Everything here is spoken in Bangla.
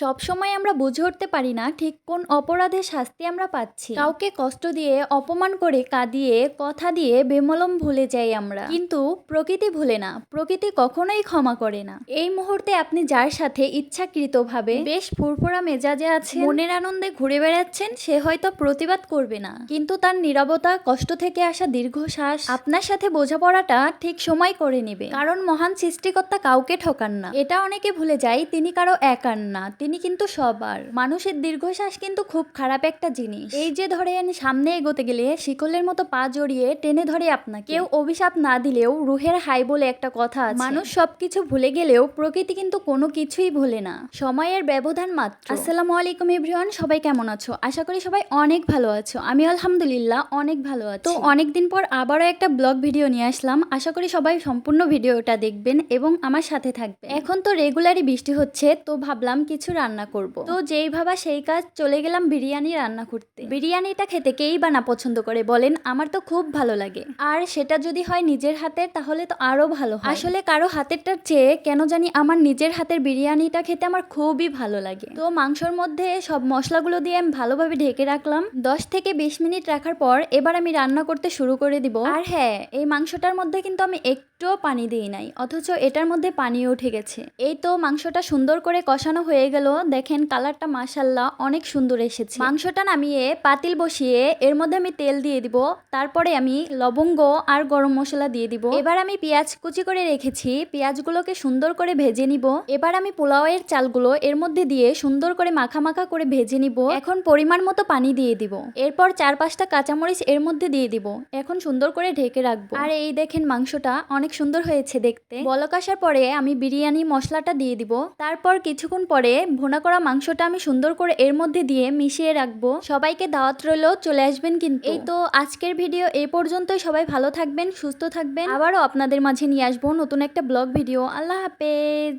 সবসময় আমরা বুঝে উঠতে পারি না ঠিক কোন অপরাধের শাস্তি আমরা পাচ্ছি। কাউকে কষ্ট দিয়ে, অপমান করে, কাঁদিয়ে, কথা দিয়ে বেমলম ভুলে যাই আমরা, কিন্তু প্রকৃতি ভুলে না। প্রকৃতি কখনোই ক্ষমা করে না। এই মুহূর্তে আপনি যার সাথে ইচ্ছাকৃতভাবে বেশ ফুরফুরা মেজাজে আছেন, মনের আনন্দে ঘুরে বেড়াচ্ছেন, সে হয়তো প্রতিবাদ করবে না, কিন্তু তার নীরবতা, কষ্ট থেকে আসা দীর্ঘশ্বাস আপনার সাথে বোঝাপড়াটা ঠিক সময় করে নেবে। কারণ মহান সৃষ্টিকর্তা কাউকে ঠকান না। এটা অনেকে ভুলে যায়, তিনি কারো একার না, তিনি কিন্তু সবার। মানুষের দীর্ঘশ্বাস কিন্তু খুব খারাপ একটা জিনিস। এই যে ধরেন সামনে এগোতে গেলে শিকলের মতো পা জড়িয়ে টেনে ধরে আপনাকে। কেউ অভিশাপ না দিলেও রুহের হাই বলে একটা কথা আছে। মানুষ সবকিছু ভুলে গেলেও প্রকৃতি কিন্তু কোনো কিছুই ভুলে না, সময়ের ব্যবধান মাত্র। আসসালামু আলাইকুম এভরিওয়ান, সবাই কেমন আছো? আশা করি সবাই অনেক ভালো আছো। আমি আলহামদুলিল্লাহ অনেক ভালো আছি। তো অনেকদিন পর আবারও একটা ব্লগ ভিডিও নিয়ে আসলাম। আশা করি সবাই সম্পূর্ণ ভিডিওটা দেখবেন এবং আমার সাথে থাকবেন। এখন তো রেগুলারই বৃষ্টি হচ্ছে, তো ভাবলাম কিছু রান্না করব। তো যেই ভাবা সেই কাজ, চলে গেলাম বিরিয়ানি রান্না করতে। বিরিয়ানিটা খেতে কেই বা না পছন্দ করে বলেন? আমার তো খুব ভালো লাগে, আর সেটা যদি হয় নিজের হাতের তাহলে তো আরো ভালো হয়। আসলে কারো হাতেরটার চেয়ে কেন জানি আমার নিজের হাতের বিরিয়ানিটা খেতে আমার খুবই ভালো লাগে। তো মাংসর মধ্যে সব মশলাগুলো দিয়ে আমি ভালোভাবে ঢেকে রাখলাম। 10 থেকে 20 মিনিট রাখার পর এবার আমি রান্না করতে শুরু করে দিব। আর হ্যাঁ, এই মাংসটার মধ্যে কিন্তু আমি একটুও পানি দিই নাই, অথচ এটার মধ্যে পানিও উঠে গেছে। এই তো মাংসটা সুন্দর করে কষানো হয়ে গেল। দেখেন কালারটা মাশাআল্লাহ অনেক সুন্দর এসেছে। মাংসটা নামিয়ে পাতিল বসিয়ে এর মধ্যে আমি তেল দিয়ে দিব। তারপরে আমি লবঙ্গ আর গরম মশলা দিয়ে দিব। এবার আমি পেঁয়াজ কুচি করে রেখেছি, পেঁয়াজগুলোকে সুন্দর করে ভেজে নিব। এবার আমি পোলাওয়ের চালগুলো এর মধ্যে দিয়ে সুন্দর করে মাখা মাখা করে ভেজে নিব। এখন পরিমাণ মতো পানি দিয়ে দিব। এরপর 4-5টা কাঁচামরিচ এর মধ্যে দিয়ে দিব। এখন সুন্দর করে ঢেকে রাখবো। আর এই দেখেন মাংসটা অনেক সুন্দর হয়েছে দেখতে। বলক আসার পরে আমি বিরিয়ানি মশলাটা দিয়ে দিব। তারপর কিছুক্ষণ পরে ভুনা করা মাংসটা আমি সুন্দর করে এর মধ্যে দিয়ে মিশিয়ে রাখবো। সবাইকে দাওয়াত রইল, চলে আসবেন কিন্তু। এই তো আজকের ভিডিও এই পর্যন্তই। সবাই ভালো থাকবেন, সুস্থ থাকবেন। আবারও আপনাদের মাঝে নিয়ে আসবো নতুন একটা ব্লগ ভিডিও। আল্লাহ হাফেজ।